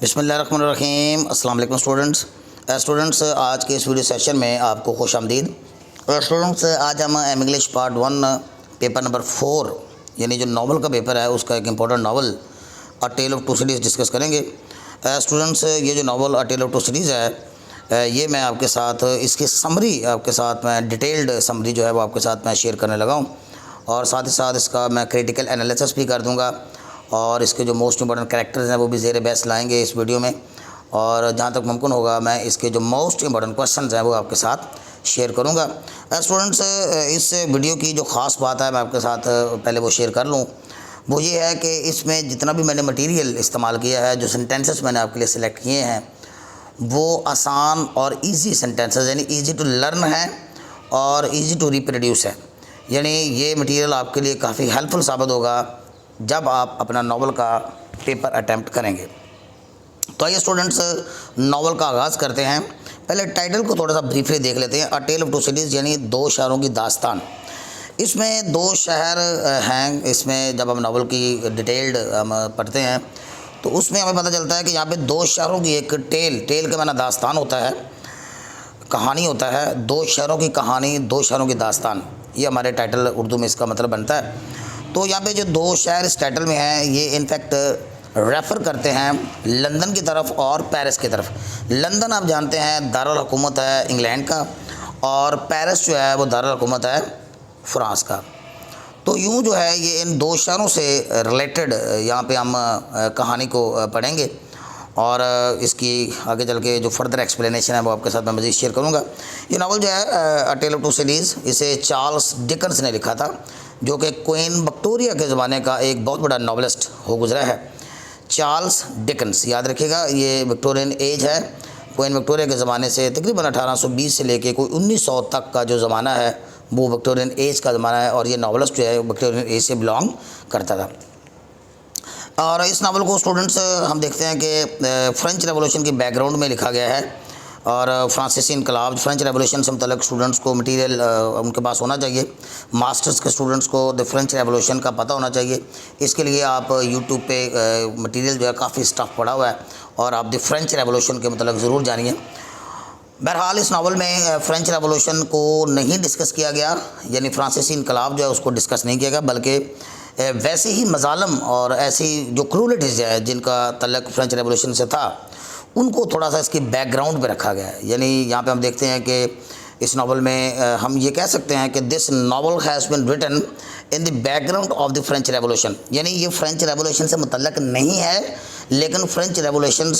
बिस्मिल्लाहिर्रहमानिर्रहीम। अस्सलाम वालेकुम स्टूडेंट्स। आज के इस वीडियो सेशन में आपको खुश आमदीद। स्टूडेंट्स, आज हम इंग्लिश पार्ट 1 पेपर नंबर 4 यानी जो नावल का पेपर है उसका एक important novel a tale of two cities discuss करेंगे। स्टूडेंट्स, ये जो novel a tale of two cities है ये मैं आपके साथ इसकी समरी आपके साथ मैं डिटेल्ड समरी जो है वो आपके साथ मैं शेयर करने लगा हूँ, और साथ ही साथ इसका मैं क्रिटिकल एनालिसिस भी कर दूँगा और इसके जो मोस्ट इंपॉर्टेंट कैरेक्टर्स हैं वो भी ज़ेर बहस लाएंगे इस वीडियो में, और जहाँ तक मुमकिन होगा मैं इसके जो मोस्ट इंपॉर्टेंट क्वेश्चंस हैं वो आपके साथ शेयर करूँगा। स्टूडेंट्स, इस वीडियो की जो ख़ास बात है मैं आपके साथ पहले वो शेयर कर लूँ, वो ये है कि इसमें जितना भी मैंने मटेरियल इस्तेमाल किया है, जो सेंटेंसेस मैंने आपके लिए सिलेक्ट किए हैं वो आसान और ईजी सेंटेंसेस यानी ईजी टू लर्न है और ईजी टू रिप्रोड्यूस है। यानी ये मटेरियल आपके लिए काफ़ी हेल्पफुल साबित होगा जब आप अपना नावल का पेपर अटैम्प्ट करेंगे। तो आइए स्टूडेंट्स, नावल का आगाज़ करते हैं। पहले टाइटल को थोड़ा सा ब्रीफली देख लेते हैं। अ टेल ऑफ टू सिटीज़ यानी दो शहरों की दास्तान। इसमें दो शहर हैं। इसमें जब हम नावल की डिटेल्ड हम पढ़ते हैं तो उसमें हमें पता चलता है कि यहाँ पे दो शहरों की एक टेल के माना दास्तान होता है, कहानी होता है। दो शहरों की कहानी, दो शहरों की दास्तान, ये हमारे टाइटल उर्दू में इसका मतलब बनता है। तो यहाँ पे जो दो शहर इस टाइटल में हैं ये इनफैक्ट रेफ़र करते हैं लंदन की तरफ और पेरिस की तरफ। लंदन आप जानते हैं दारुल हुकूमत है इंग्लैंड का, और पेरिस जो है वो दारुल हुकूमत है फ्रांस का। तो यूँ जो है ये इन दो शहरों से रिलेटेड यहाँ पे हम कहानी को पढ़ेंगे, और इसकी आगे चल के जो फर्दर एक्सप्लेनेशन है वो आपके साथ मैं मज़ीद शेयर करूँगा। ये नावल जो है अ टेल ऑफ टू सिटीज़, इसे चार्ल्स डिकन्स ने लिखा था, जो कि क्वीन विक्टोरिया के ज़माने का एक बहुत बड़ा नावलिस्ट हो गुजरा है। चार्ल्स डिकन्स, याद रखिएगा, ये विक्टोरियन एज है। क्वीन विक्टोरिया के ज़माने से तकरीबन 1820 से लेके कोई 1900 तक का जो ज़माना है वो विक्टोरियन एज का ज़माना है, और ये नावलिस्ट जो है विक्टोरियन एज से बिलोंग करता था। और इस नावल को स्टूडेंट्स हम देखते हैं कि फ्रेंच रेवोल्यूशन की बैकग्राउंड में लिखा गया है, और फ्रांसीसी इनकलाब, फ्रेंच रेवोल्यूशन से मुतल्लिक स्टूडेंट्स को मटेरियल उनके पास होना चाहिए। मास्टर्स के स्टूडेंट्स को द फ्रेंच रेवोल्यूशन का पता होना चाहिए। इसके लिए आप यूट्यूब पे मटेरियल जो है काफ़ी स्टफ़ पड़ा हुआ है, और आप द फ्रेंच रेवोल्यूशन के मतलब ज़रूर जानिए। बहरहाल इस नावल में फ्रेंच रेवोल्यूशन को नहीं डिस्कस किया गया, यानी फ्रांसीसी इनकलाब जो है उसको डिस्कस नहीं किया गया, बल्कि वैसे ही मज़ालम और ऐसी जो क्रूलिटीज़ है जिनका तल्लुक़ फ्रेंच रेवोल्यूशन से था उनको थोड़ा सा इसकी बैकग्राउंड पे रखा गया है। यानी यहाँ पे हम देखते हैं कि इस नावल में हम ये कह सकते हैं कि this novel has been written in the background of the French revolution. यानी ये फ्रेंच रेवोल्यूशन से मुतल्लक़ नहीं है, लेकिन फ्रेंच रेवोल्यूशन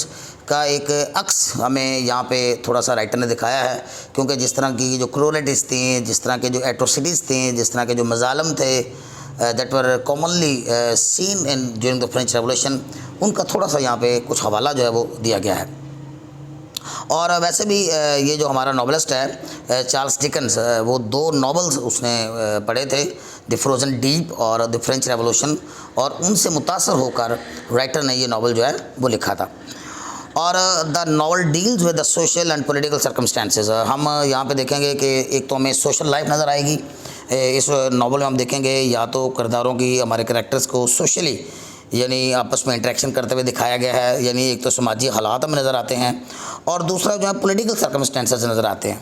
का एक अक्स हमें यहाँ पे थोड़ा सा राइटर ने दिखाया है, क्योंकि जिस तरह की जो क्रूलिटीज़ थी, जिस तरह के जो एट्रोसिटीज़ थी, जिस तरह के जो मज़ालम थे that were commonly seen in during the French revolution, उनका थोड़ा सा यहाँ पे कुछ हवाला जो है वो दिया गया है। और वैसे भी ये जो हमारा नॉवलिस्ट है चार्ल्स डिकन्स, वो दो नॉवेल्स उसने पढ़े थे, द फ्रोज़न डीप और द फ्रेंच रेवोल्यूशन, और उनसे मुतासर होकर राइटर ने ये नावल जो है वो लिखा था। और the novel deals with the social and political circumstances. हम यहाँ पे देखेंगे कि एक तो हमें सोशल लाइफ नज़र आएगी इस नावल में। हम देखेंगे या तो किरदारों की, हमारे करैक्टर्स को सोशली यानी आपस में इंटरेक्शन करते हुए दिखाया गया है, यानी एक तो समाजी हालात हमें नज़र आते हैं, और दूसरा जो है पॉलिटिकल सर्कमस्टेंसेस नज़र आते हैं।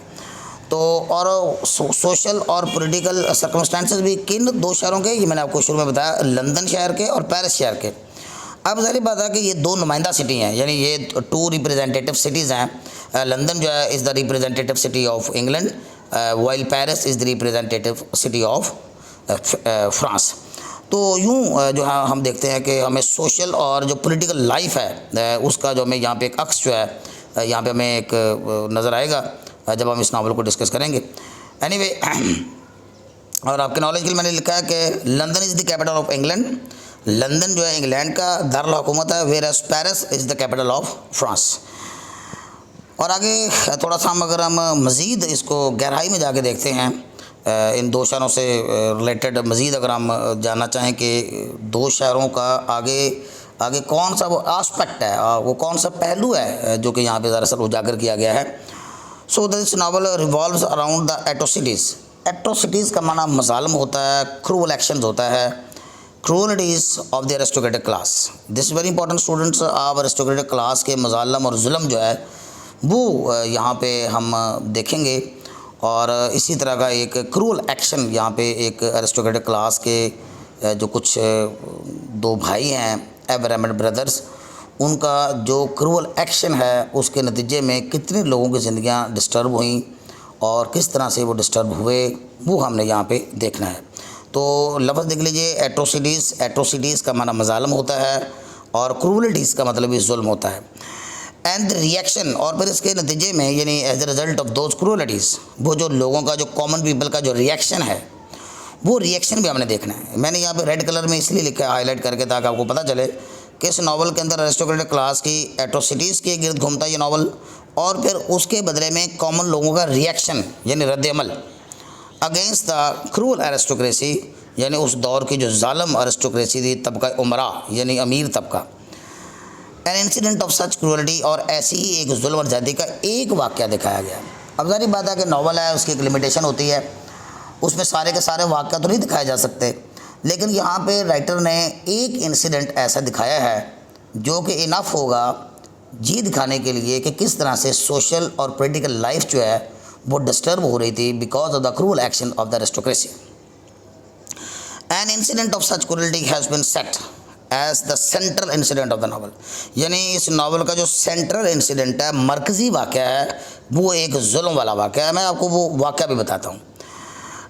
तो और सोशल और पॉलिटिकल सर्कमस्टेंसेस भी किन दो शहरों के, ये मैंने आपको शुरू में बताया, लंदन शहर के और पेरिस शहर के। अब ज़ाहिर बात है कि ये दो नुमाइंदा सिटी हैं, यानी ये टू रिप्रेजेंटेटिव सिटीज़ हैं। लंदन जो है is the representative city of England, while Paris is the representative city of France. तो यूँ जो है हम देखते हैं कि हमें सोशल और जो पॉलिटिकल लाइफ है उसका जो हमें यहाँ पे एक अक्स जो है यहाँ पे हमें एक नज़र आएगा जब हम इस नावल को डिस्कस करेंगे। एनीवे, और आपके नॉलेज के लिए मैंने लिखा है कि London is the capital of England. London जो है इंग्लैंड का दारुल हुकूमत है, whereas Paris is the capital of France. और आगे थोड़ा सा अगर हम मज़ीद इसको गहराई में जाके देखते हैं, इन दो शहरों से रिलेटेड मज़ीद अगर हम जानना चाहें कि दो शहरों का आगे कौन सा वो आस्पेक्ट है, वो कौन सा पहलू है जो कि यहाँ पे दरअसल उजागर किया गया है। So this novel revolves around the atrocities. Atrocities का माना मज़ालम होता है, क्रूअल एक्शंस होता है, cruelties of the aristocratic class. This is very important students. आप एरिस्टोक्रेटिक क्लास के मज़ालम और जुल्म जो है वो यहाँ पे हम देखेंगे, और इसी तरह का एक क्रूअल एक्शन यहाँ पे एक एरिस्टोक्रेटिक क्लास के जो कुछ दो भाई हैं एब्राहम ब्रदर्स, उनका जो क्रूअल एक्शन है उसके नतीजे में कितने लोगों की ज़िंदगियाँ डिस्टर्ब हुई और किस तरह से वो डिस्टर्ब हुए वो हमने यहाँ पे देखना है। तो लफ्ज़ देख लीजिए, एट्रोसिटीज़। एट्रोसिटीज़ का माना मज़ालम होता है और क्रूअलिटीज़ का मतलब भी जुल्म होता है। एंड रिएक्शन, और फिर इसके नतीजे में यानी as a result of those cruelties, वो जो लोगों का जो कॉमन पीपल का जो रिएक्शन है वो रिएक्शन भी हमने देखना है। मैंने यहाँ पे रेड कलर में इसलिए लिखा है हाईलाइट करके ताकि आपको पता चले कि इस नावल के अंदर एरिस्टोक्रेटिक क्लास की एट्रोसिटीज़ के गिर्द घूमता है ये नावल, और फिर उसके बदले में कॉमन लोगों का रिएक्शन यानी रद्द-ए-अमल अगेंस्ट द क्रूअल एरिस्टोक्रेसी, यानी उस दौर की जो जालिम एरिस्टोक्रेसी थी, तबका उमरा यानी अमीर तबका। एन इंसिडेंट ऑफ सच क्रूअलिटी, और ऐसी ही एक जुल्म और ज़्यादती का एक वाक़या दिखाया गया। अब ज़ाहिर बात है कि नावल है, उसकी एक लिमिटेशन होती है, उसमें सारे के सारे वाक़या तो नहीं दिखाए जा सकते, लेकिन यहाँ पे राइटर ने एक इंसिडेंट ऐसा दिखाया है जो कि इनफ होगा जी दिखाने के लिए कि किस तरह से सोशल और पॉलिटिकल लाइफ जो है वो डिस्टर्ब हो रही थी because of the cruel action of the aristocracy. An incident of such cruelty has been set as the central incident of the novel, यानी इस नावल का जो सेंट्रल इंसिडेंट है, मरकज़ी वाक़या है, वो एक जुल्म वाला वाक़या है। मैं आपको वो वाक़या भी बताता हूँ।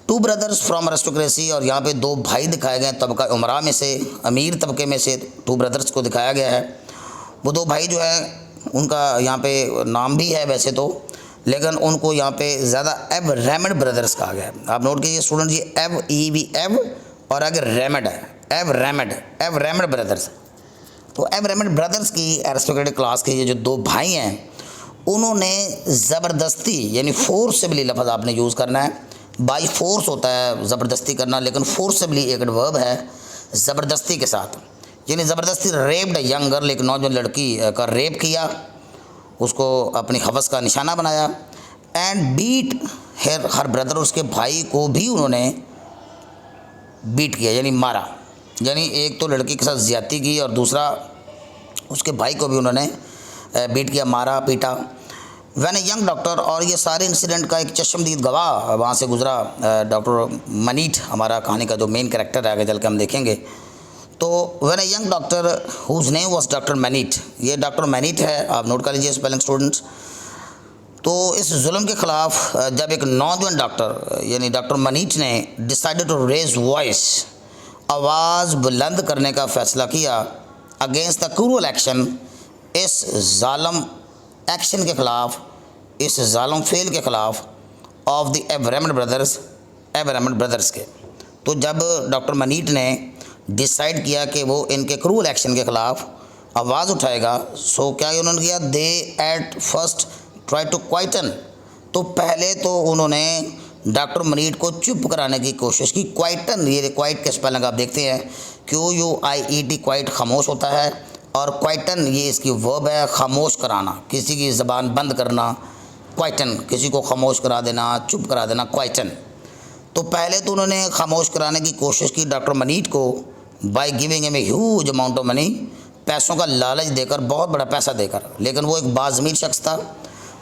टू ब्रदर्स फ्रॉम एरिस्टोक्रेसी, और यहाँ पे दो भाई दिखाए गए तबका उमरा में से, अमीर तबके में से टू ब्रदर्स को दिखाया गया है। वो दो भाई जो है उनका यहाँ पे नाम भी है वैसे तो, लेकिन उनको यहाँ पे ज़्यादा एब्राहम ब्रदर्स कहा गया है। आप नोट कीजिए स्टूडेंट, ये एब और अगर रेमड है, एब्राहम ब्रदर्स। तो एब्राहम ब्रदर्स की एरिस्टोक्रेटिक क्लास के ये जो दो भाई हैं उन्होंने ज़बरदस्ती यानी फोर्सबली, लफ्ज़ आपने यूज़ करना है, बाई फोर्स होता है ज़बरदस्ती करना, लेकिन फोर्सबली एक वर्ब है, ज़बरदस्ती के साथ, यानी ज़बरदस्ती रेप्ड यंग गर्ल, एक नौजवान लड़की का रेप किया, उसको अपनी हवस का निशाना बनाया। एंड बीट हर ब्रदर, उसके भाई को भी उन्होंने बीट किया यानी मारा, यानी एक तो लड़की के साथ ज़्यादती की और दूसरा उसके भाई को भी उन्होंने बीट किया, मारा, पीटा। वैन ए यंग डॉक्टर, और ये सारे इंसिडेंट का एक चश्मदीद गवाह वहाँ से गुजरा, डॉक्टर मनीट, हमारा कहानी का जो मेन कैरेक्टर है, आगे चल के हम देखेंगे। तो when a young doctor whose name was doctor Manette, ये डॉक्टर मनीट है, आप नोट कर लीजिए स्पेलिंग स्टूडेंट्स। तो इस जुल्म के ख़िलाफ़ जब एक नौजवान डॉक्टर यानी डॉक्टर मनीट ने डिसाइडेड टू रेज वॉइस, आवाज़ बुलंद करने का फ़ैसला किया अगेंस्ट द क्रूअल एक्शन, इस जालिम एक्शन के ख़िलाफ़, इस जालिम फेल के ख़िलाफ़ ऑफ द एब्राहम ब्रदर्स के। तो जब डॉक्टर मनीट ने डिसाइड किया कि वो इनके क्रूअल एक्शन के ख़िलाफ़ आवाज़ उठाएगा, सो क्या उन्होंने किया, they at first try to quieten, तो पहले तो उन्होंने डॉक्टर मनीट को चुप कराने की कोशिश की। क्वाइटन, ये क्वाइट के स्पेलिंग आप देखते हैं, QUIET, क्वाइट खामोश होता है, और क्वाइटन ये इसकी वर्ब है, खामोश कराना, किसी की ज़बान बंद करना, क्वाइटन, किसी को खामोश करा देना, चुप करा देना, क्वाइटन। तो पहले तो उन्होंने खामोश कराने की कोशिश की डॉक्टर मनीट को by giving him a huge amount of money, पैसों का लालच देकर, बहुत बड़ा पैसा देकर, लेकिन वो एक बाज़मीर शख्स था।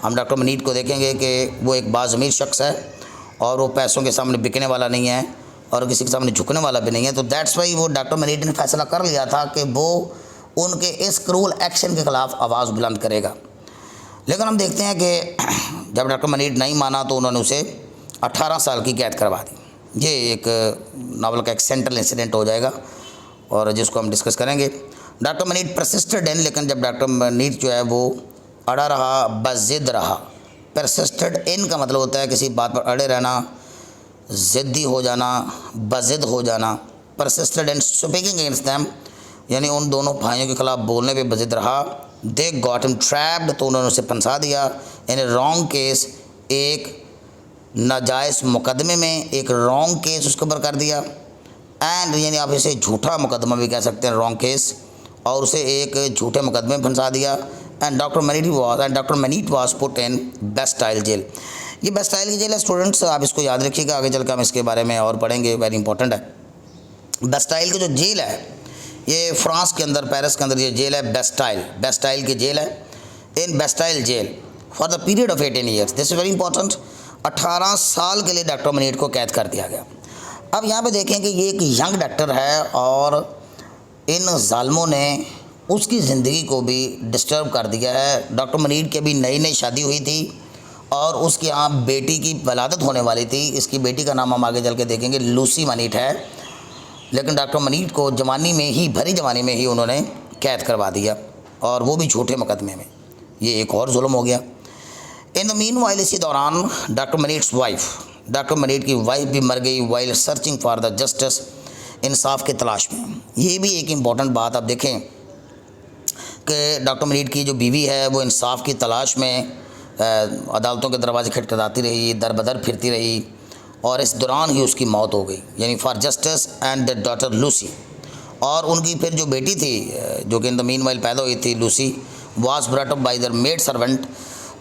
हम डॉक्टर मनीट को देखेंगे कि वो एक बाज़मीर शख्स है और वो पैसों के सामने बिकने वाला नहीं है और किसी के सामने झुकने वाला भी नहीं है। तो दैट्स वाई वो डॉक्टर मनीट ने फैसला कर लिया था कि वो उनके इस क्रूअल एक्शन के ख़िलाफ़ आवाज़ बुलंद करेगा। लेकिन हम देखते हैं कि जब डॉक्टर मनीट नहीं माना तो उन्होंने उसे 18 साल की कैद करवा दी। ये एक नावल का एक सेंट्रल इंसिडेंट हो जाएगा और जिसको हम डिस्कस करेंगे। डॉक्टर मनीट परसिस्टेड इन, लेकिन जब डॉक्टर मनीट जो है वो अड़ा रहा, बज़िद रहा। परसिस्टेड इन का मतलब होता है किसी बात पर अड़े रहना, ज़िद्दी हो जाना, बज़िद हो जाना। Persisted in speaking against them, यानी उन दोनों भाइयों के ख़िलाफ़ बोलने पे बज़िद रहा। दे गॉट हिम ट्रैप्ड, तो उन्होंने उसे फंसा दिया। इन ए रॉन्ग केस, एक नाजायज़ मुकदमे में, एक रॉन्ग केस उसके ऊपर कर दिया। एंड यानी आप इसे झूठा मुकदमा भी कह सकते हैं, रॉन्ग केस, और उसे एक झूठे मुकदमे में फंसा दिया। And doctor Manette was put in Bastille jail. ये बेस्टाइल की जेल है स्टूडेंट्स, आप इसको याद रखिएगा, आगे चल कर हम इसके बारे में और पढ़ेंगे, वेरी इंपॉर्टेंट है। बेस्टाइल की जो जेल है ये फ्रांस के अंदर, पेरिस के अंदर ये जेल है बेस्टाइल की जेल है। In Bastille jail for the period of 18 years, this is very important, 18 साल के लिए डॉक्टर मनीट को कैद कर दिया गया। अब यहाँ पे देखें कि ये एक यंग डॉक्टर है और इन जालिमों ने उसकी ज़िंदगी को भी डिस्टर्ब कर दिया है। डॉक्टर मनीट की अभी नई नई शादी हुई थी और उसके यहाँ बेटी की वलादत होने वाली थी। इसकी बेटी का नाम हम आगे चल के देखेंगे, लूसी मनीट है। लेकिन डॉक्टर मनीट को जवानी में ही, भरी जवानी में ही उन्होंने कैद करवा दिया और वो भी झूठे मुकदमे में। ये एक और जुल्म हो गया। इन द मीन वाइल, इसी दौरान doctor Manette's wife, doctor Manette की वाइफ भी मर गई while searching for the justice, इंसाफ की तलाश में। ये भी एक इम्पॉर्टेंट बात आप देखें कि डॉक्टर मनीट की जो बीवी है वो इंसाफ की तलाश में अदालतों के दरवाजे खटखटाती रही, दर बदर फिरती रही और इस दौरान ही उसकी मौत हो गई, यानी for justice and the daughter Lucy. और उनकी फिर जो बेटी थी जो कि इन द मीन वाइल पैदा हुई थी, Lucy, was brought up by there maid servant.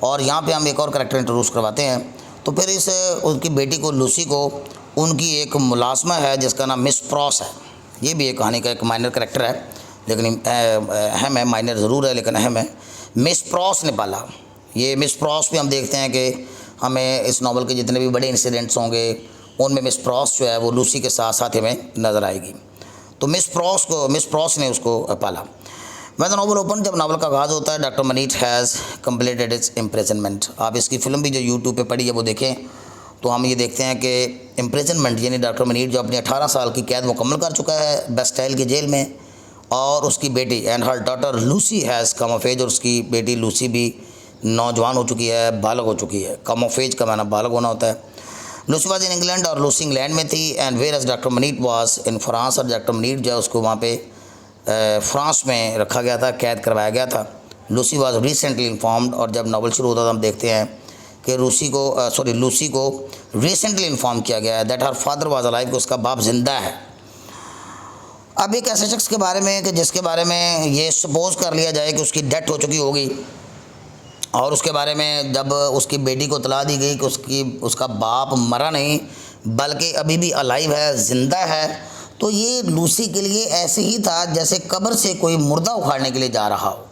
और यहाँ पे हम एक और करैक्टर इंट्रोड्यूस करवाते हैं। तो फिर इस उनकी बेटी को, लूसी को, उनकी एक मुलाजमा है जिसका नाम मिस प्रॉस है। ये भी एक कहानी का एक माइनर करैक्टर है, लेकिन अहम है, माइनर ज़रूर है लेकिन अहम है। मिस प्रॉस ने पाला। ये मिस प्रॉस भी हम देखते हैं कि हमें इस नावल के जितने भी बड़े इंसिडेंट्स होंगे उनमें मिस प्रॉस जो है वो लूसी के साथ साथ हमें नज़र आएगी। तो मिस प्रॉस ने उसको पाला। वैन द नावल ओपन, जब नावल का आगाज़ होता है, doctor Manit has completed it's imprisonment. आप इसकी फ़िल्म भी जो यूट्यूब पे पड़ी है वो देखें तो हम ये देखते हैं कि इम्प्रिजनमेंट यानी डॉक्टर मनीट जो अपनी 18 साल की कैद मुकम्मल कर चुका है बेस्टाइल की जेल में, और उसकी बेटी and her daughter Lucy has come of age, और उसकी बेटी लूसी भी नौजवान हो चुकी है, बालग हो चुकी है। कम ऑफ एज का माना बालग होना होता है। लूसी वाज इन इंग्लैंड, और लूसी इंग्लैंड में थी, and whereas doctor Manette was in France, और डॉक्टर मनीट जो है उसको वहाँ पे फ्रांस में रखा गया था, कैद करवाया गया था। लूसी वाज रिसेंटली इन्फॉर्म्ड, और जब नावल शुरू होता था हम देखते हैं कि लूसी को रिसेंटली इन्फॉर्म किया गया है that her father was alive, कि उसका बाप ज़िंदा है। अब एक ऐसे शख्स के बारे में कि जिसके बारे में ये सपोज कर लिया जाए कि उसकी डेथ हो चुकी होगी, और उसके बारे में जब उसकी बेटी को इत्तला दी गई कि उसका बाप मरा नहीं बल्कि अभी भी अलाइव है, ज़िंदा है, तो ये लूसी के लिए ऐसे ही था जैसे कब्र से कोई मुर्दा उखाड़ने के लिए जा रहा हो।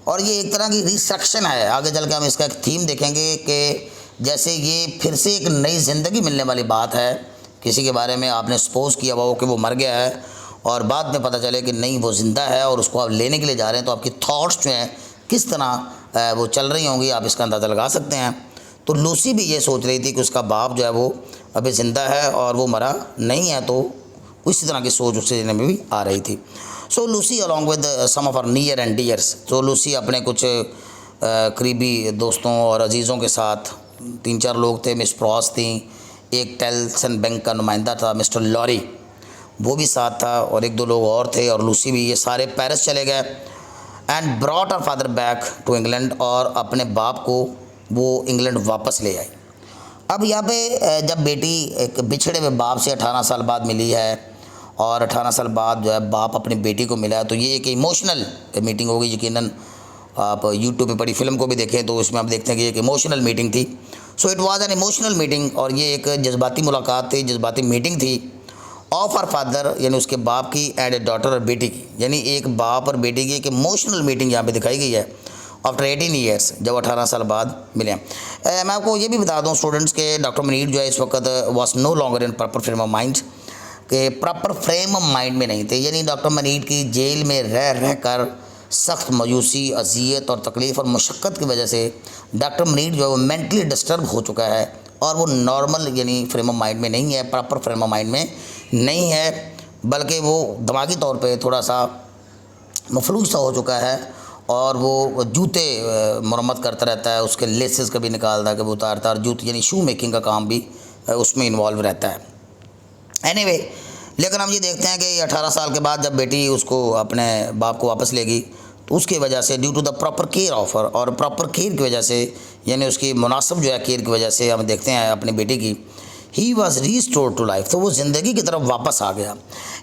और ये एक तरह की रिसक्शन है। आगे चल के हम इसका एक थीम देखेंगे कि जैसे ये फिर से एक नई ज़िंदगी मिलने वाली बात है। किसी के बारे में आपने सपोज़ किया हुआ हो कि वो मर गया है और बाद में पता चले कि नहीं वो ज़िंदा है और उसको आप लेने के लिए जा रहे हैं, तो आपकी थॉट्स जो हैं किस तरह वो चल रही होंगी, आप इसका अंदाज़ा लगा सकते हैं। तो लूसी भी ये सोच रही थी कि उसका बाप जो है वो अभी ज़िंदा है और वो मरा नहीं है, तो इसी तरह की सोच उससे में भी आ रही थी। So Lucy along with some of our near and dears, तो लूसी अपने कुछ करीबी दोस्तों और अजीज़ों के साथ, 3-4 लोग थे। मिस प्रॉस थी, एक टेल्सन बैंक का नुमाइंदा था मिस्टर लॉरी, वो भी साथ था, और 1-2 लोग और थे, और लूसी भी। ये सारे पेरिस चले गए and brought our father back to England, और अपने बाप को वो इंग्लैंड वापस ले आई। अब यहाँ पे जब बेटी एक बिछड़े हुए बाप से 18 साल बाद मिली है और 18 साल बाद जो है बाप अपनी बेटी को मिला है, तो ये एक इमोशनल मीटिंग होगी। यकीनन आप यूट्यूब पे पड़ी फिल्म को भी देखें तो इसमें आप देखते हैं कि एक इमोशनल मीटिंग थी। So it was an emotional meeting, और ये एक जज्बाती मुलाकात थी, जज्बाती मीटिंग थी ऑफ आर फादर, यानी उसके बाप की, एंड ए डॉटर और बेटी की, यानी एक बाप और बेटी की एक इमोशनल मीटिंग यहाँ पे दिखाई गई है आफ्टर 18 ईयर्स, जब 18 साल बाद मिले हैं। मैं आपको ये भी बता दूँ स्टूडेंट्स के डॉक्टर मनीट जो है इस वक्त was no longer in proper frame of mind, के प्रॉपर फ्रेम ऑफ माइंड में नहीं थे। यानी डॉक्टर मनीट की जेल में रह कर सख्त मायूसी, अजियत और तकलीफ़ और मुशक्क़त की वजह से डॉक्टर मनीट जो है वो मेंटली डिस्टर्ब हो चुका है, और वो नॉर्मल यानी फ्रेम ऑफ माइंड में नहीं है, प्रॉपर फ्रेम ऑफ माइंड में नहीं है, बल्कि वो दिमागी तौर पे थोड़ा सा मफलूज सा हो चुका है, और वो जूते मरम्मत करता रहता है, उसके लेसेस कभी निकालता है, कभी उतारता है, और जूते यानी शू मेकिंग का काम भी उसमें इन्वॉल्व रहता है। एनीवे, लेकिन हम ये देखते हैं कि 18 साल के बाद जब बेटी उसको अपने बाप को वापस लेगी, तो उसकी वजह से due to the proper care of her, और प्रॉपर केयर की वजह से, यानी उसकी मुनासिब जो है केयर की वजह से हम देखते हैं अपनी बेटी की, he was restored to life, तो वो ज़िंदगी की तरफ वापस आ गया।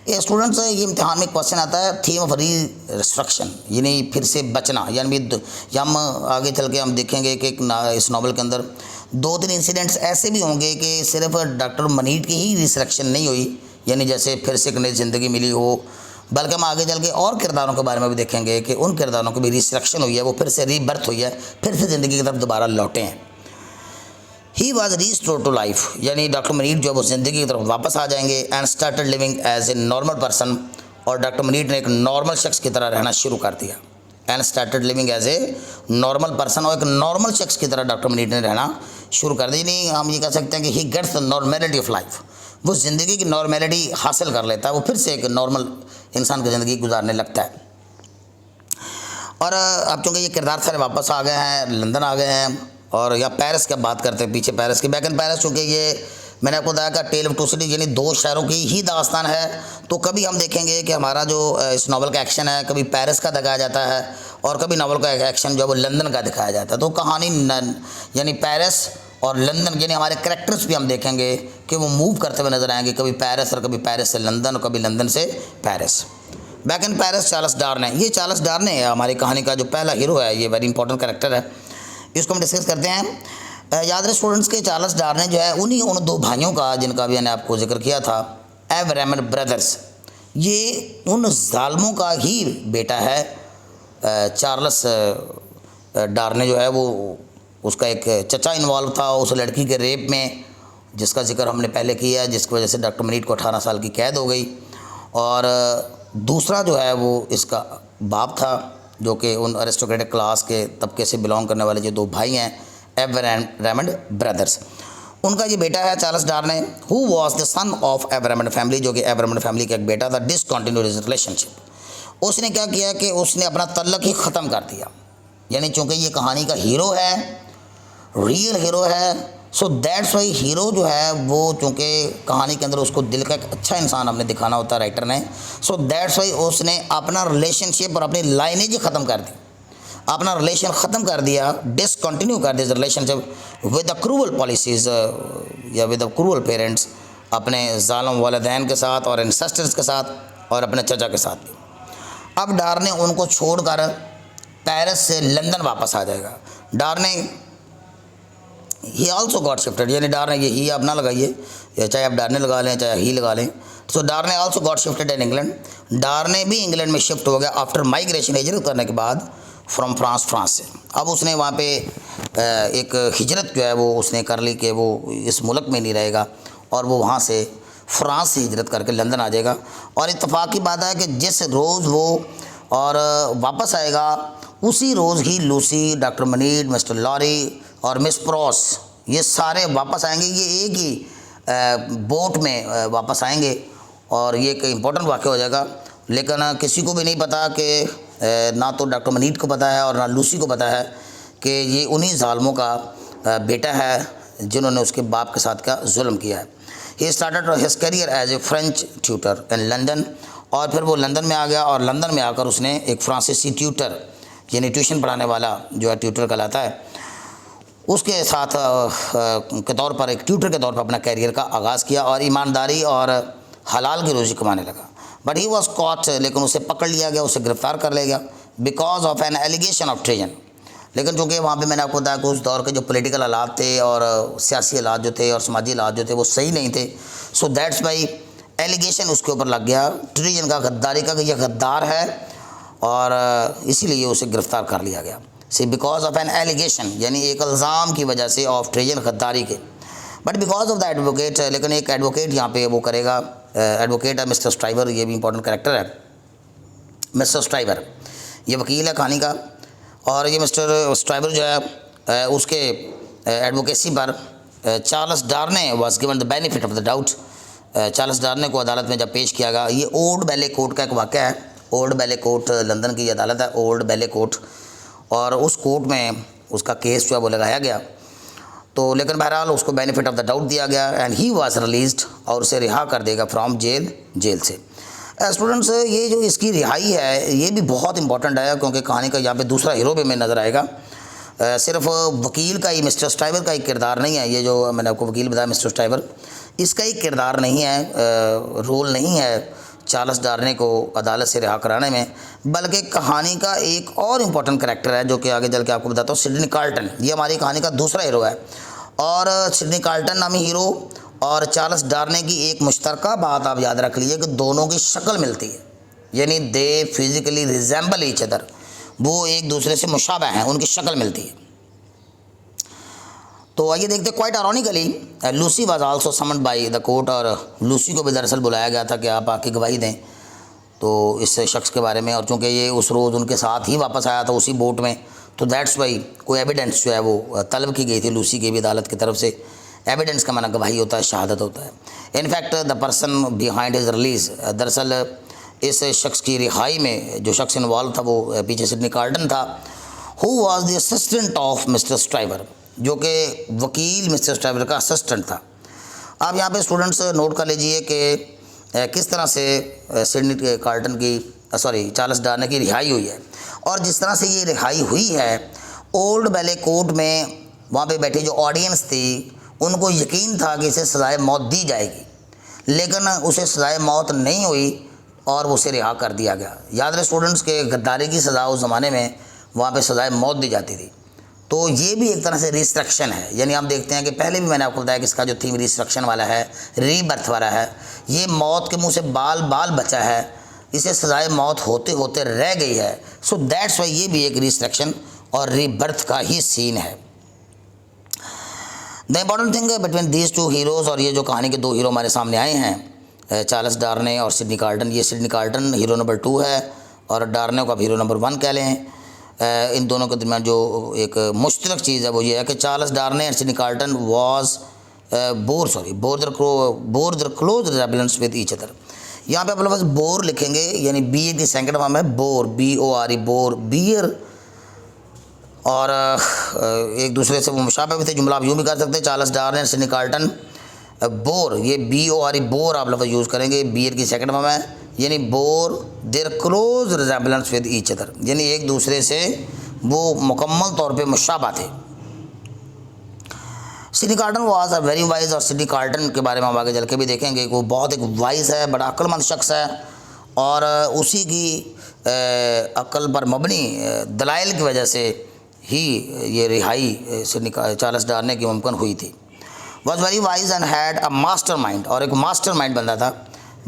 ये स्टूडेंट्स ये इम्तिहान में क्वेश्चन आता है थीम ऑफ रिस्ट्रक्शन, यानी फिर से बचना। यानी हम आगे चल के हम देखेंगे कि इस नावल के अंदर 2-3 इंसिडेंट्स ऐसे भी होंगे कि सिर्फ डॉक्टर मनीट की ही रिस्ट्रक्शन नहीं हुई, यानी जैसे फिर से एक नई ज़िंदगी मिली हो, बल्कि हम आगे चल के और किरदारों के बारे में भी देखेंगे कि उन किरदारों की भी रिसरेक्शन हुई है, वो फिर से रीबर्थ हुई है, फिर से ज़िंदगी की तरफ दोबारा लौटे हैं। He was restored to life, यानी डॉक्टर मनीट जो है वो ज़िंदगी की तरफ वापस आ जाएंगे and started living as a normal person, और डॉक्टर मनीट ने एक नॉर्मल शख्स की तरह रहना शुरू कर दिया। And started living as a normal person, और एक नॉर्मल शख्स की तरह डॉक्टर मनीट ने रहना शुरू कर दी। नहीं, हम ये कह सकते हैं कि he gets the normality of life, वो ज़िंदगी की नॉर्मेलिटी हासिल कर लेता है, वो फिर से एक नॉर्मल इंसान की ज़िंदगी गुजारने लगता है। और अब चूँकि ये किरदार सारे वापस आ गए हैं, लंदन आ गए हैं, और या पेरिस की बात करते हैं, पीछे पेरिस की, बैक इन पेरिस, चूँकि ये मैंने आपको बताया कि टेल ऑफ टू सिटीज यानी दो शहरों की ही दास्तान है। तो कभी हम देखेंगे कि हमारा जो इस नावल का एक्शन है कभी पेरिस का दिखाया जाता है और कभी नावल का एक्शन जो है वो लंदन का दिखाया जाता है। तो कहानी यानी पेरिस और लंदन, यानी हमारे करैक्टर्स भी हम देखेंगे कि वो मूव करते हुए नजर आएंगे, कभी पेरिस और कभी पेरिस से लंदन और कभी लंदन से Paris. Back in Paris Charles Darnay, ये चार्ल्स डार्ने है हमारी कहानी का जो पहला हीरो है, ये वेरी इंपॉर्टेंट कैरेक्टर है, इसको हम डिस्कस करते हैं। याद रहे स्टूडेंट्स के चार्ल्स डार्ने जो है उन दो भाइयों का जिनका भी मैंने आपको जिक्र किया था, एवरेमन ब्रदर्स, ये उन जालमों का ही बेटा है। चार्ल्स डार्ने जो है वो उसका एक चचा इन्वॉल्व था उस लड़की के रेप में, जिसका जिक्र हमने पहले किया, जिसकी वजह से डॉक्टर मनीट को 18 साल की कैद हो गई। और दूसरा जो है वो इसका बाप था, जो कि उन अरिस्टोक्रेटिक क्लास के तबके से बिलोंग करने वाले जो दो भाई हैं, एवरेमंड ब्रदर्स, उनका ये बेटा है Charles Darnay, who was the son of Evremonde family, जो कि एवरेमंड फैमिली का एक बेटा था। डिसकंटिन्यूड हिज रिलेशनशिप, उसने क्या किया कि उसने अपना तल्लक ही ख़त्म कर दिया। यानी चूँकि ये कहानी का हीरो है, रियल हीरो है, सो दैट्स वाई हीरो जो है वो चूँकि कहानी के अंदर उसको दिल का एक अच्छा इंसान हमने दिखाना होता है राइटर ने, सो दैट्स वाई उसने अपना रिलेशनशिप और अपनी लाइनेज ही ख़त्म कर दी, अपना रिलेशन ख़त्म कर दिया, डिसकंटिन्यू कर दिया relationship with the cruel policies या विद द क्रूअल पेरेंट्स, अपने जालिम वालिदैन के साथ और इंसेस्टर्स के साथ और अपने चचा के साथ भी। अब डार्ने उनको छोड़कर पेरिस से लंदन वापस आ जाएगा। डार्ने ही आल्सो गॉट शिफ्टेड, यानी डार्ने, ये ही आप ना लगाइए, या चाहे आप डार्ने लगा लें चाहे ही लगा लें। So Darnay also got shifted in England, Darnay भी इंग्लैंड में शिफ्ट हो गया आफ्टर माइग्रेशन, हिजरत करने के बाद फ्रॉम फ्रांस से। अब उसने वहाँ पे एक हिजरत जो है वो उसने कर ली कि वो इस मुल्क में नहीं रहेगा, और वो वहाँ से फ्रांस से हिजरत करके लंदन आ जाएगा। और इत्तेफाक की बात है कि जिस रोज़ वो और वापस आएगा उसी रोज़ ही Lucy, doctor Manette, mister Lorry और मिस प्रॉस, ये सारे वापस आएंगे। ये एक ही बोट में वापस आएंगे, और ये एक इम्पोर्टेंट वाक़या हो जाएगा। लेकिन किसी को भी नहीं पता कि ना तो डॉक्टर मनीट को पता है और ना लूसी को पता है कि ये उन्हीं जालमों का बेटा है जिन्होंने उसके बाप के साथ का जुल्म किया है। He started his career as a French tutor in London, और फिर वो लंदन में आ गया, और लंदन में आकर उसने एक फ्रांसीसी ट्यूटर यानी ट्यूशन पढ़ाने वाला जो है ट्यूटर कहलाता है, उसके साथ के तौर पर, एक ट्यूटर के तौर पर अपना करियर का आगाज़ किया और ईमानदारी और हलाल की रोज़ी कमाने लगा। बट ही वॉज कॉट, लेकिन उसे पकड़ लिया गया, उसे गिरफ़्तार कर लिया गया because of an allegation of treason. लेकिन चूँकि वहाँ पे मैंने आपको बताया कि उस दौर के जो पॉलिटिकल हालात थे और सियासी हालात जो थे और समाजी हालात जो थे वो सही नहीं थे, सो दैट्स वाई एलिगेशन उसके ऊपर लग गया ट्रेजन का, गद्दारी का, कि यह गद्दार है, और इसीलिए उसे गिरफ़्तार कर लिया गया। सी बिकॉज ऑफ एन एलिगेशन, यानी एक इल्ज़ाम की वजह से, ऑफ ट्रेजन, गद्दारी के। But because of the advocate, लेकिन एक एडवोकेट यहाँ पे वो करेगा, एडवोकेट है मिस्टर स्ट्राइवर, ये भी इंपॉर्टेंट कैरेक्टर है। मिस्टर स्ट्राइवर ये वकील है कहानी का, और ये मिस्टर स्ट्राइवर जो है उसके एडवोकेसी पर Charles Darnay was given the benefit of the doubt. Charles Darnay को अदालत में जब पेश किया गया, ये ओल्ड बैले कोर्ट का एक वाक़या है। ओल्ड बैले कोर्ट लंदन की अदालत है, ओल्ड बैले कोर्ट, और उस कोर्ट में उसका केस जो है वो लगाया गया। तो लेकिन बहरहाल उसको बेनिफिट ऑफ द डाउट दिया गया एंड ही वाज रिलीज्ड, और उसे रिहा कर देगा फ्रॉम जेल से। स्टूडेंट्स, ये जो इसकी रिहाई है ये भी बहुत इंपॉर्टेंट है, क्योंकि कहानी का यहाँ पे दूसरा हीरो भी हमें नज़र आएगा। सिर्फ वकील का ही, मिस्टर स्ट्राइवर का ही किरदार नहीं है, ये जो मैंने आपको वकील बताया मिस्टर स्ट्राइवर, इसका ही किरदार नहीं है, रोल नहीं है चार्ल्स डार्ने को अदालत से रिहा कराने में, बल्कि कहानी का एक और इम्पॉर्टेंट कैरेक्टर है जो कि आगे चल के आपको बताता हूँ, सिडनी कार्ल्टन। ये हमारी कहानी का दूसरा हीरो है, और सिडनी कार्ल्टन नामी हीरो और चार्ल्स डार्ने की एक मुश्तरका बात आप याद रख लीजिए कि दोनों की शक्ल मिलती है, यानी दे फिजिकली रिजेंबल ईच अदर, वो एक दूसरे से मुशाबह हैं, उनकी शक्ल मिलती है। तो आइए देखते, quite ironically Lucy was also summoned by the court, और लूसी को भी दरअसल बुलाया गया था कि आप आके गवाही दें तो इस शख्स के बारे में, और चूँकि ये उस रोज़ उनके साथ ही वापस आया था उसी बोट में, तो दैट्स वाई कोई एविडेंस जो है वो तलब की गई थी लूसी की भी अदालत की तरफ से। एविडेंस का माना गवाही होता है, शहादत होता है। In fact the person behind his release, दरअसल इस शख्स की रिहाई में जो शख्स इन्वॉल्व था वो पीछे सिडनी कार्टन था, who was the assistant of mister striver, जो कि वकील मिस्टर स्ट्राइवर का असिस्टेंट था। आप यहाँ पे स्टूडेंट्स नोट कर लीजिए कि किस तरह से सिडनी कार्टन की चार्ल्स डार्ने की रिहाई हुई है, और जिस तरह से ये रिहाई हुई है, ओल्ड बैले कोर्ट में वहाँ पे बैठी जो ऑडियंस थी उनको यकीन था कि इसे सज़ाए मौत दी जाएगी, लेकिन उसे सज़ाए मौत नहीं हुई और उसे रिहा कर दिया गया। याद रहे स्टूडेंट्स के गद्दारी की सज़ा उस ज़माने में वहाँ पे सज़ाए मौत दी जाती थी। तो ये भी एक तरह से रिस्ट्रक्शन है, यानी हम देखते हैं कि पहले भी मैंने आपको बताया कि इसका जो थीम रिस्ट्रक्शन वाला है, रीबर्थ वाला है, ये मौत के मुंह से बाल बाल बचा है, इसे सजाए मौत होते होते रह गई है। सो दैट्स वाई ये भी एक रिस्ट्रक्शन और रीबर्थ का ही सीन है। The important thing between these two heroes, और ये जो कहानी के दो हीरो हमारे सामने आए हैं, चार्ल्स डार्ने और सिडनी कार्टन, ये सिडनी कार्टन हीरो नंबर 2 है और डार्ने को आप हीरो नंबर 1 कह लें। इन दोनों के दरमियान जो एक मुश्तरक चीज़ है वो ये है कि Charles Darnay and Sydney Carton was bore the close resemblance with each other. यहाँ पे आप लोग बस बोर लिखेंगे, यानी बी की सेकंड फॉर्म है बोर, BORE, बोर, बियर, और एक दूसरे से वो मुशाबह भी थे। जुमला आप यूँ भी कर सकते हैं, Charles Darnay and Sydney Carton bore, ये BORE बोर आप लोग यूज़ करेंगे, बियर की सेकंड फॉर्म है, यानी bore there close resemblance with each other, यानी एक दूसरे से वो मुकम्मल तौर पे मुशाबा थे। Sydney carton was a very wise, और सिडनी कार्टन के बारे में हम आगे चल के भी देखेंगे कि वो बहुत एक वाइज है, बड़ा अक्लमंद शख्स है, और उसी की अक्ल पर मबनी दलाइल की वजह से ही ये रिहाई सिडनी चार्ल्स डार्ने की मुमकिन हुई थी। Was very wise and had a mastermind, और एक मास्टर माइंड बंदा था,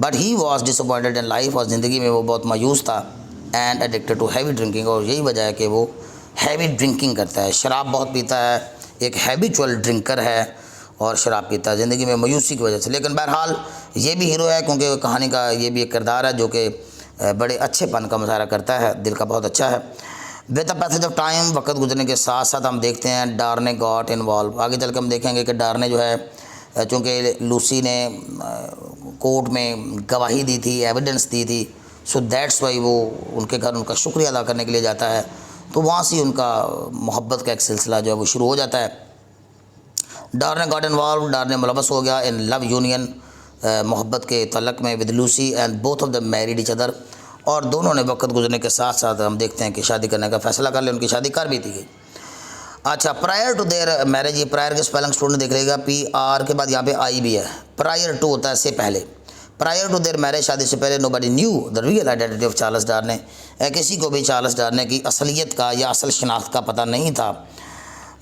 but he was disappointed in life, और ज़िंदगी में वो बहुत मायूस था, and addicted to heavy drinking, और यही वजह है कि वो हैवी ड्रिंकिंग करता है, शराब बहुत पीता है, एक हैबिचुअल ड्रिंकर है और शराब पीता है ज़िंदगी में मायूसी की वजह से। लेकिन बहरहाल ये भी हीरो है, क्योंकि कहानी का ये भी एक किरदार है जो कि बड़े अच्छेपन का मुजाहरा करता है, दिल का बहुत अच्छा है। With the passage of time, वक्त गुजरने के साथ साथ हम देखते हैं डार्ने गॉट इन्वॉल्व। आगे चल के हम देखेंगे कि डार्ने जो है, चूँकि लूसी ने कोर्ट में गवाही दी थी, एविडेंस दी थी, सो दैट्स वाई वो उनके घर उनका शुक्रिया अदा करने के लिए जाता है, तो वहाँ से उनका मोहब्बत का एक सिलसिला जो है वो शुरू हो जाता है। डार्ने गॉट इन्वॉल्व, डार्ने मुलवस हो गया इन लव यूनियन, मोहब्बत के तलक में with Lucy, and both of the married each other, और दोनों ने वक्त गुजरने के साथ साथ हम देखते हैं कि शादी करने का फ़ैसला कर ले, उनकी शादी कर भी दी गई। अच्छा, प्रायर टू देयर मैरिज, ये प्रायर के स्पेलिंग स्टूडेंट देख लेगा, PR के बाद यहाँ पे I भी है, प्रायर टू होता है से पहले, प्रायर टू देयर मैरिज, शादी से पहले, nobody knew the real identity of Charles Darnay, किसी को भी चार्ल्स डार्ने की असलियत का या असल शनाख्त का पता नहीं था,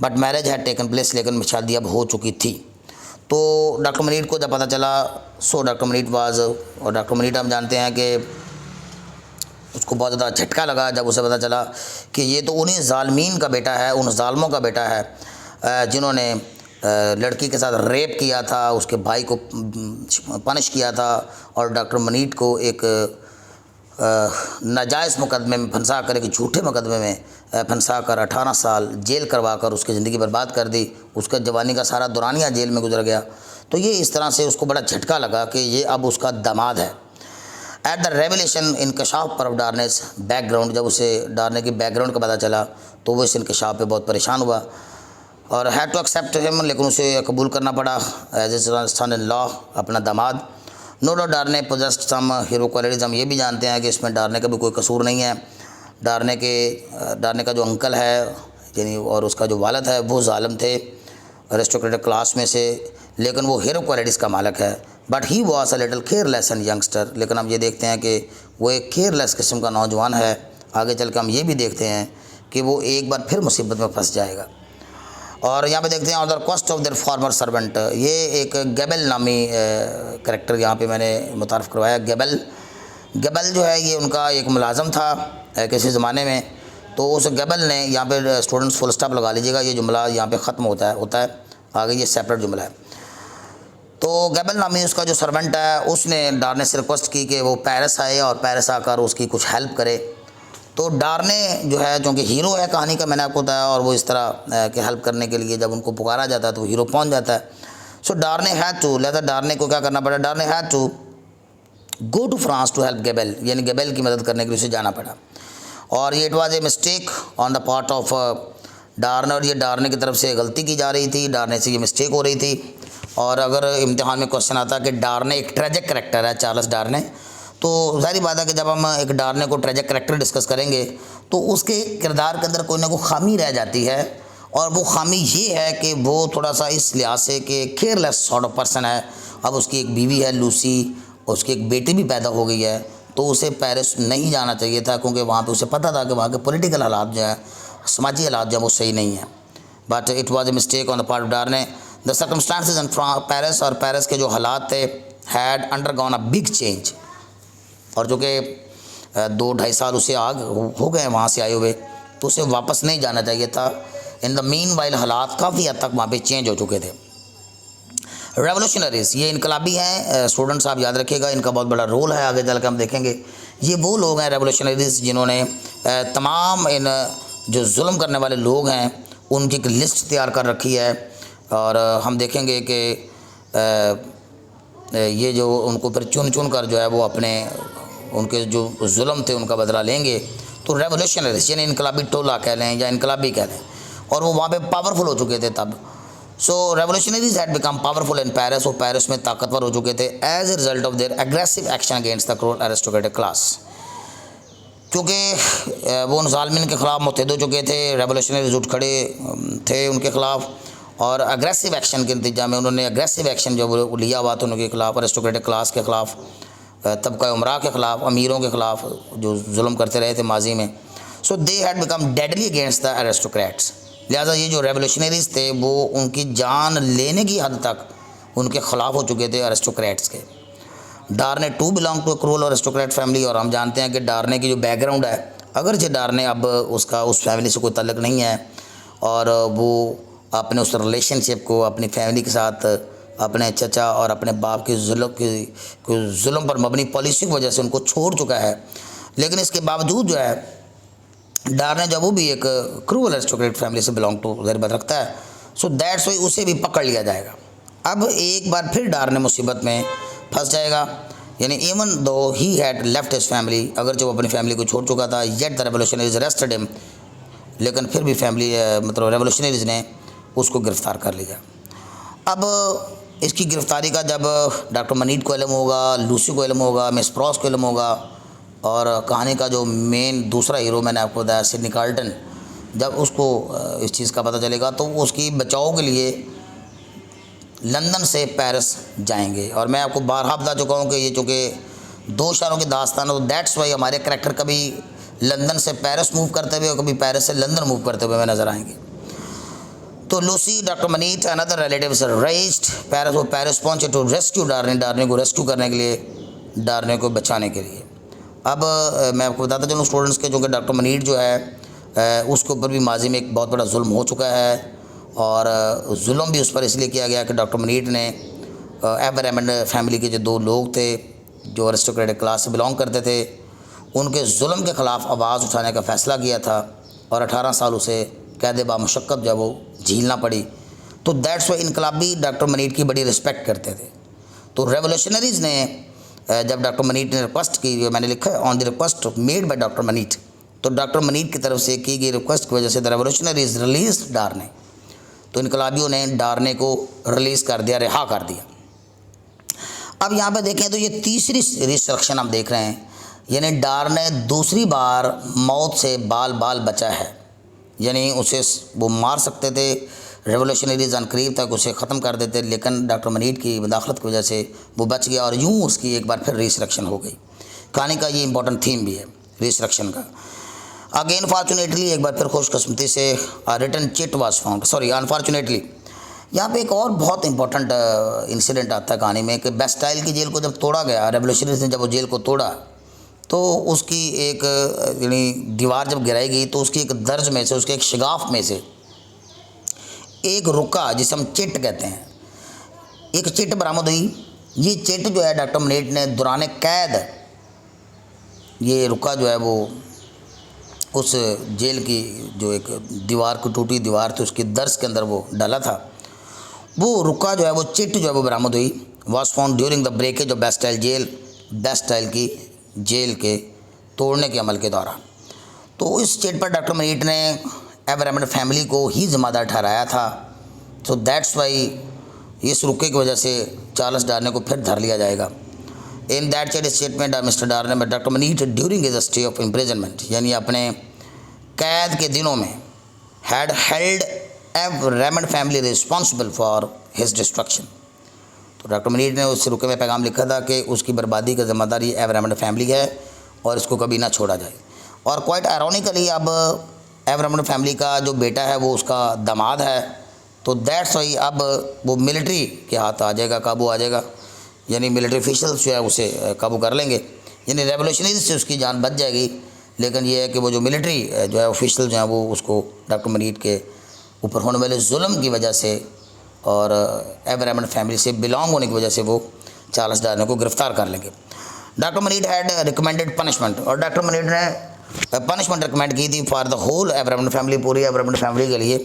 but marriage had taken place, लेकिन शादी अब हो चुकी थी। तो डॉक्टर मनीट को जब पता चला, सो डॉक्टर मनीट वाज, और डॉक्टर मनीट हम जानते हैं कि उसको बहुत ज़्यादा झटका लगा जब उसे पता चला कि ये तो उन्हीं ज़ालमीन का बेटा है, उन ज़ालमों का बेटा है जिन्होंने लड़की के साथ रेप किया था, उसके भाई को पनिश किया था, और डॉक्टर मनीट को एक नाजायज़ मुकदमे में फंसा कर, एक झूठे मुकदमे में फंसा कर 18 साल जेल करवा कर उसकी ज़िंदगी बर्बाद कर दी। उसका जवानी का सारा दौरानिया जेल में गुजर गया। तो ये इस तरह से उसको बड़ा झटका लगा कि ये अब उसका दामाद है। एट द रेवलेशन इंकशाफ पर डार्नेस बैकग्राउंड, जब उसे डार्ने की बैकग्राउंड का पता चला तो वो इस इंकशाफ पे बहुत परेशान हुआ और हैड टू एक्सेप्ट हिम, लेकिन उसे कबूल करना पड़ा as a sun in law, अपना दामाद। नो डाउट डार्ने पोजेस्ड सम हीरो क्वालिटीज़, हम ये भी जानते हैं कि इसमें डार्ने का भी कोई कसूर नहीं है। डार्ने का जो अंकल है यानी और उसका जो वालिद है वो जालिम थे एरिस्टोक्रेटिक क्लास में से, लेकिन वो हीरो क्वालिटीज़ का मालिक है। But he was a little careless and youngster, लेकिन हम ये देखते हैं कि वो एक केयरलेस किस्म का नौजवान है। आगे चल कर हम ये भी देखते हैं कि वो एक बार फिर मुसीबत में फंस जाएगा। और यहाँ पे देखते हैं on the request of their farmer servant, ये एक गेबल नामी करेक्टर यहाँ पे मैंने मुतारफ़ करवाया। गेबल जो है ये उनका एक मुलाज़म था किसी ज़माने में, तो उस गेबल ने यहाँ पे स्टूडेंट्स फुल स्टॉप लगा लीजिएगा, ये जुमला यहाँ पे ख़त्म होता है आगे ये सेपरेट जुमला है। तो गेबल नामी उसका जो सर्वेंट है उसने डार्ने से रिक्वेस्ट की कि वो पेरिस आए और पेरिस आकर उसकी कुछ हेल्प करे। तो डार्ने जो है चूँकि हीरो है कहानी का, मैंने आपको बताया, और वो इस तरह के हेल्प करने के लिए जब उनको पुकारा जाता है तो हीरो पहुंच जाता है। सो डार्ने हैड टू, लिहाजा डार्ने को क्या करना पड़ा, Darnay had to go to France to help Gabelle, यानी गेबल की मदद करने के लिए उसे जाना पड़ा। और ये it was a mistake on the part of Darnay, और ये डार्ने की तरफ से गलती की जा रही थी, डार्ने से ये मिस्टेक हो रही थी। और अगर इम्तिहान में क्वेश्चन आता कि डार्ने एक ट्रेजिक करेक्टर है, चार्ल्स डार्ने, तो ज़ाहिर बात है कि जब हम एक डार्ने को ट्रेजिक करेक्टर डिस्कस करेंगे तो उसके किरदार के अंदर कोई ना कोई खामी रह जाती है, और वो खामी ये है कि वो थोड़ा सा इस लिहाज से कि केयरलेस सॉर्ट ऑफ पर्सन है। अब उसकी एक बीवी है लूसी, उसकी एक बेटी भी पैदा हो गई है, तो उसे पेरिस नहीं जाना चाहिए था क्योंकि वहाँ पे उसे पता था कि वहाँ के पॉलिटिकल हालात जो है, समाजी हालात जो है वो सही नहीं है। But it was a mistake on the part of Darnay. The circumstances in Paris, और पेरिस के जो हालात थे, had undergone a big change, और जो कि 2-2.5 साल उसे आग हो गए वहाँ से आए हुए, तो उसे वापस नहीं जाना चाहिए था। इन द मीन वाइल हालात काफ़ी हद तक वहाँ पे चेंज हो चुके थे। रेवोल्यूशनरीज़, ये इनकलाबी हैं स्टूडेंट्स, आप याद रखिएगा, इनका बहुत बड़ा रोल है, आगे चल कर हम देखेंगे। ये वो लोग हैं रेवोल्यूशनरीज़ जिन्होंने तमाम इन जो जुल्म करने वाले लोग हैं उनकी एक लिस्ट तैयार कर रखी है, और हम देखेंगे कि ये जो उनको फिर चुन कर जो है वो अपने उनके जो जुल्म थे उनका बदला लेंगे। तो रेवोल्यूशनरीज़ यानी इनकलाबी टोला कह लें या इनकलाबी कह लें, और वो वहाँ पे पावरफुल हो चुके थे तब। So revolutionaries had become powerful in Paris, वो पेरिस में ताकतवर हो चुके थे as a result of their aggressive action against the cruel aristocratic class. क्योंकि वो उन ज़ालिमीन के ख़िलाफ़ मुत्तहिद हो चुके थे, रेवोल्यूशनरीज उठ खड़े थे उनके ख़िलाफ़, और अग्रेसिव एक्शन के नतीजा में उन्होंने अग्रेसिव एक्शन जो वो लिया हुआ था उनके ख़िलाफ़, एरिस्टोक्रेटिक क्लास के ख़िलाफ़, तबका उमरा के ख़िलाफ़, अमीरों के ख़िलाफ़ जो जुल्म करते रहे थे माजी में। So they had become deadly against the aristocrats, लिहाजा ये जो रेवोल्यूशनरीज़ थे वो उनकी जान लेने की हद तक उनके ख़िलाफ़ हो चुके थे एरिस्टोक्रेट्स के। Darnay to belong to cruel aristocrat family, और हम जानते हैं कि डार्ने की जो बैकग्राउंड है, अगरचे डार्ने अब उसका उस फैमिली से कोई तल्लुक़ नहीं है, और वो अपने उस रिलेशनशिप को अपनी फैमिली के साथ अपने चचा और अपने बाप की जुल्म पर मबनी पॉलिसी की वजह से उनको छोड़ चुका है। लेकिन इसके बावजूद जो है डार्ने जब वो भी एक क्रूअल एरिस्टोक्रेट फैमिली से बिलोंग टू ज़रूरत रखता है, सो दैट्स वाई उसे भी पकड़ लिया जाएगा। अब एक बार फिर डार्ने मुसीबत में फंस जाएगा, यानी even though he had left his family, अगर जो अपनी फैमिली को छोड़ चुका था, yet the revolutionaries arrested him, लेकिन फिर भी फैमिली मतलब रेवोल्यूशनरीज ने उसको गिरफ़्तार कर लिया। अब इसकी गिरफ़्तारी का जब डॉक्टर मनीट को इल्म होगा, लूसी को इल्म होगा, मिस प्रॉस को इल्म होगा, और कहानी का जो मेन दूसरा हीरो मैंने आपको बताया सिडनी कार्ल्टन, जब उसको इस चीज़ का पता चलेगा तो उसकी बचाव के लिए लंदन से पेरिस जाएंगे। और मैं आपको बारहा बता चुका हूँ कि ये चूँकि 2 शहरों की दास्तान है, तो दैट्स वाई हमारे करैक्टर कभी लंदन से पेरिस मूव करते हुए और कभी पेरिस से लंदन मूव करते हुए हमें नज़र आएंगे। तो Lucy, doctor Manit, another relatives raised Paris, वो पेरिस पहुँचे टू रेस्क्यू डार्ने, डार्ने को रेस्क्यू करने के लिए, डार्ने को बचाने के लिए। अब मैं आपको बताता चलूँ स्टूडेंट्स के, जो कि डॉक्टर मनीट जो है उसके ऊपर भी माजी में एक बहुत बड़ा जुल्म हो चुका है, और जुल्म भी उस पर इसलिए किया गया कि डॉक्टर मनीट ने एबरहमंड फैमिली के जो 2 लोग थे जो अरिस्टोक्रेटिक क्लास से बिलोंग करते थे, उनके जुल्म के ख़िलाफ़ आवाज़ उठाने का फ़ैसला किया था, और 18 साल उसे कैद बामुशक्क़त जब वो झीलना पड़ी। तो दैट्स वाई इनकलाबी डॉक्टर मनीट की बड़ी रिस्पेक्ट करते थे। तो रेवोल्यूशनरीज़ ने जब डॉक्टर मनीट ने रिक्वेस्ट की, मैंने लिखा है on the request made by doctor Manit, तो डॉक्टर मनीट की तरफ से की गई रिक्वेस्ट की वजह से द रेवोल्यूशनरीज़ रिलीज डार्ने, तो इनकलाबियों ने डार्ने को रिलीज़ कर दिया, रिहा कर दिया। अब यहाँ पे देखें तो ये तीसरी रिस्ट्रक्शन हम देख रहे हैं, यानी डार्ने दूसरी बार मौत से बाल बाल बचा है, यानी उसे वो मार सकते थे, रेवोल्यूशनरीज अनकरीब तक उसे ख़त्म कर देते, लेकिन डॉक्टर मनीट की मुदाखलत की वजह से वो बच गया, और यूँ उसकी एक बार फिर रिस्ट्रक्शन हो गई। कहानी का ये इंपॉर्टेंट थीम भी है रिस्ट्रक्शन का। अगेन फॉर्चुनेटली, एक बार फिर खुशकिस्मती से return chit was found, sorry unfortunately. यहाँ पे एक और बहुत इंपॉर्टेंट इंसिडेंट आता है कहानी में कि बेस्टाइल की जेल को जब तोड़ा गया, रेवोल्यूशनरीज ने जब वो जेल को तोड़ा, तो उसकी एक यानी दीवार जब गिराई गई तो उसकी एक दर्ज में से, उसके एक शिगाफ में से एक रुका, जिसे हम चिट कहते हैं, एक चिट बरामद हुई। ये चिट जो है डॉक्टर मनीट ने दौरान कैद ये रुका जो है वो उस जेल की जो एक दीवार की टूटी दीवार थी उसकी दर्ज के अंदर वो डाला था। वो रुका जो है वो चिट जो है वो बरामद हुई। Was found during the breakage of Bastille jail, Bastille की जेल के तोड़ने के अमल के दौरान। तो इस चिट पर डॉक्टर मनीट ने एवरेमंड फैमिली को ही जिम्मेदार ठहराया था। सो दैट्स वाई इस रुके की वजह से चार्ल्स डार्ने को फिर धर लिया जाएगा। In that chit statement mister Darnay में doctor Manette during his stay of imprisonment, यानी अपने कैद के दिनों में, had held Evremonde family responsible for his destruction. तो डॉक्टर मनीट ने उस रुके में पैगाम लिखा था कि उसकी बर्बादी का जिम्मेदारी एवरेमंड फैमिली है और इसको कभी ना छोड़ा जाए। और क्वाइट आयरॉनिकली अब एवरेमंड फैमिली का जो बेटा है वो उसका दामाद है, तो दैट्स वाई अब वो मिलिट्री के हाथ आ जाएगा, काबू आ जाएगा, यानी मिलिट्री ऑफिशियल्स जो है उसे काबू कर लेंगे, यानी रेवोल्यूशनरीज से उसकी जान बच जाएगी। लेकिन ये है कि वो जो मिलिट्री जो है ऑफिशियल जो है वो उसको डॉक्टर मनीट के ऊपर होने वाले जुल्म की वजह से और एवरेमंड फैमिली से बिलोंग होने की वजह से वो चार्ल्स डार्ने को गिरफ्तार कर लेंगे। Doctor Manette had recommended punishment, और डॉक्टर मनीट ने पनिशमेंट रिकमेंड की थी for the whole Evremonde family, पूरी एवरेमंड फैमिली के लिए।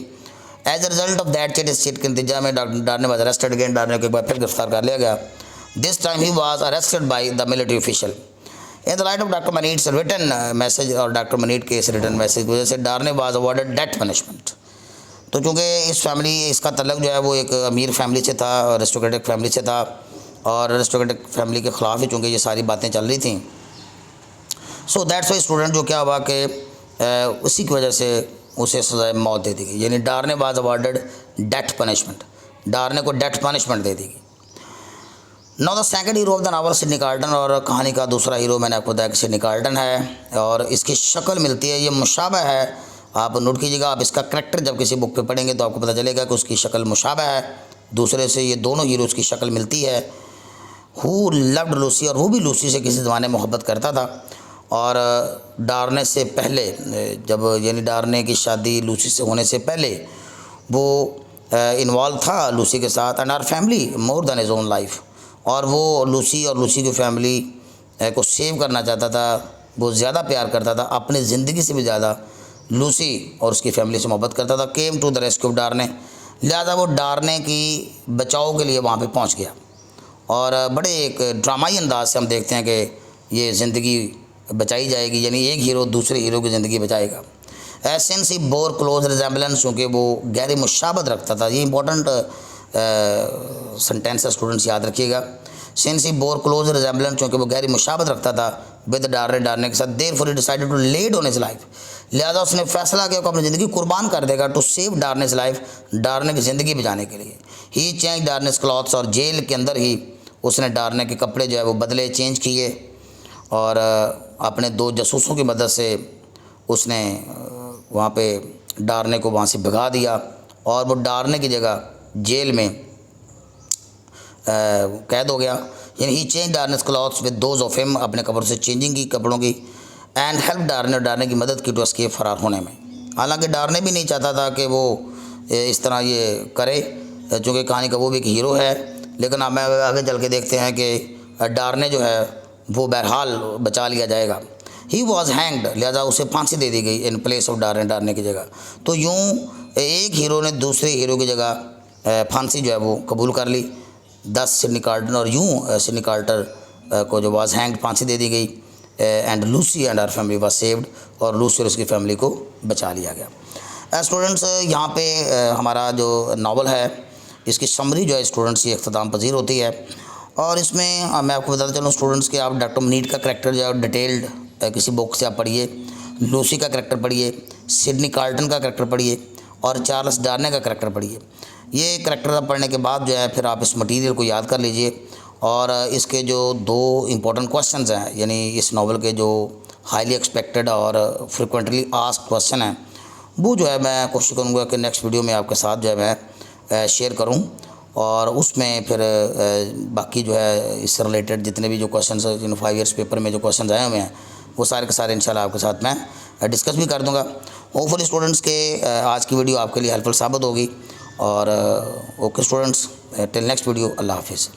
As a result of that chit, इस चिट के नतीजा में doctor Darnay was arrested again, Darnay को एक बार फिर गिरफ्तार कर लिया गया। This time he was arrested by the military official. In the light of doctor Manette's written message, और डॉक्टर मनीट के इस रिटन मैसेज की वजह से डार्ने वाज अवॉर्डेड डेथ पनिशमेंट। तो चूँकि इस फैमिली, इसका तल्लक जो है वो एक अमीर फैमिली से था, अरिस्टोक्रेटिक फैमिली से था, और अरिस्टोक्रेटिक फैमिली के ख़िलाफ़ ही चूँकि ये सारी बातें चल रही थी। सो दैट्स वाई स्टूडेंट जो क्या हुआ कि उसी की वजह से उसे सज़ाए मौत दे दी गई, यानी डार्ने वाज अवॉर्डेड डेथ पनिशमेंट, डार्ने को डेथ पनिशमेंट दे दी गई। Now the second hero of the novel Sydney Carlton, और कहानी का दूसरा हीरो मैंने आपको बताया कि सिडनी कार्ल्टन है, और इसकी शक्ल मिलती है, ये मुशाबह है। आप नोट कीजिएगा, आप इसका करैक्टर जब किसी बुक पे पढ़ेंगे तो आपको पता चलेगा कि उसकी शक्ल मुशाबह है दूसरे से, ये दोनों हीरोज़ की शक्ल मिलती है। हु लव्ड लूसी, और वो भी लूसी से किसी ज़माने मोहब्बत करता था, और डार्ने से पहले, जब यानी डार्ने की शादी लूसी से होने से पहले वो इन्वॉल्व था लूसी के साथ, and her family more than his own life, और वो लूसी और लूसी की फैमिली को सेव करना चाहता था, वो ज़्यादा प्यार करता था, अपनी ज़िंदगी से भी ज़्यादा लूसी और उसकी फैमिली से मोहब्बत करता था। Came to the rescue of Darnay, लिहाजा वो डार्ने की बचाव के लिए वहाँ पे पहुँच गया, और बड़े एक ड्रामाई अंदाज से हम देखते हैं कि ये ज़िंदगी बचाई जाएगी, यानी एक हीरो दूसरे हीरो की ज़िंदगी बचाएगा। Since he bore close resemblance, क्योंकि वो गहरी मुशाबत रखता था, ये इंपॉर्टेंट सेंटेंस है स्टूडेंट्स, याद रखिएगा। Since he bore close resemblance, क्योंकि वो गहरी मुशाबत रखता था विद डार्ने, डार्ने के साथ। Therefore he decided to lay down his life, लिहाजा उसने फैसला किया कि अपनी ज़िंदगी कुर्बान कर देगा टू सेव डार्नेस लाइफ, डार्ने की ज़िंदगी बचाने के लिए। ही चेंज डार्नेस क्लॉथ्स, और जेल के अंदर ही उसने डार्ने के कपड़े जो है वो बदले, चेंज किए, और अपने दो जासूसों की मदद से उसने वहाँ पे डार्ने को वहाँ से भगा दिया, और वो डार्ने की जगह जेल में कैद हो गया। यानी he change Darnay's clothes with those of him, अपने कपड़ों से चेंजिंग की कपड़ों की, एंड हेल्प डार्ने, डार्ने की मदद की टू एस्केप, फरार होने में। हालांकि डार्ने भी नहीं चाहता था कि वो इस तरह ये करे, चूँकि कहानी का वो भी एक हीरो है, लेकिन अब आगे चल के देखते हैं कि डार्ने जो है वो बहरहाल बचा लिया जाएगा। ही वॉज हैंग्ड, लिहाजा उसे फांसी दे दी गई इन प्लेस ऑफ डार्ने, डार्ने की जगह। तो यूँ एक हीरो ने दूसरे हीरो की जगह फांसी जो है वो कबूल कर ली, 10 सिडनी कार्ल्टन, और यूँ सिडनी कार्ल्टन को जो वॉज हैंग्ड फांसी दे दी गई, and Lucy and her family was saved, और लूसी और उसकी फैमिली को बचा लिया गया। स्टूडेंट्स यहाँ पे हमारा जो नावल है इसकी समरी जो है स्टूडेंट्स ये इख्तिताम पजीर होती है, और इसमें मैं आपको बताता चलूँ स्टूडेंट्स के, आप डॉक्टर मनीट का करैक्टर जो है डिटेल्ड किसी बुक से आप पढ़िए, लूसी का करैक्टर पढ़िए, सिडनी कार्ल्टन का करैक्टर पढ़िए, और चार्ल्स डार्ने का करैक्टर पढ़िए। ये करैक्टर पढ़ने के बाद जो है फिर आप इस मटेरियल को याद कर लीजिए, और इसके जो 2 इम्पोर्टेंट क्वेश्चंस हैं, यानी इस नावल के जो हाईली एक्सपेक्टेड और फ्रिक्वेंटली आस्क्ड क्वेश्चन हैं, वो जो है मैं कोशिश करूँगा कि नेक्स्ट वीडियो में आपके साथ जो है मैं शेयर करूँ, और उसमें फिर बाकी जो है इससे रिलेटेड जितने भी जो क्वेश्चन 5 ईयर्स पेपर में जो क्वेश्चन आए हुए हैं वो सारे के सारे इंशाल्लाह आपके साथ मैं डिस्कस भी कर दूंगा। होपफुली स्टूडेंट्स के आज की वीडियो आपके लिए हेल्पफुल साबित होगी। और okay students, till next video, अल्लाह हाफिज़।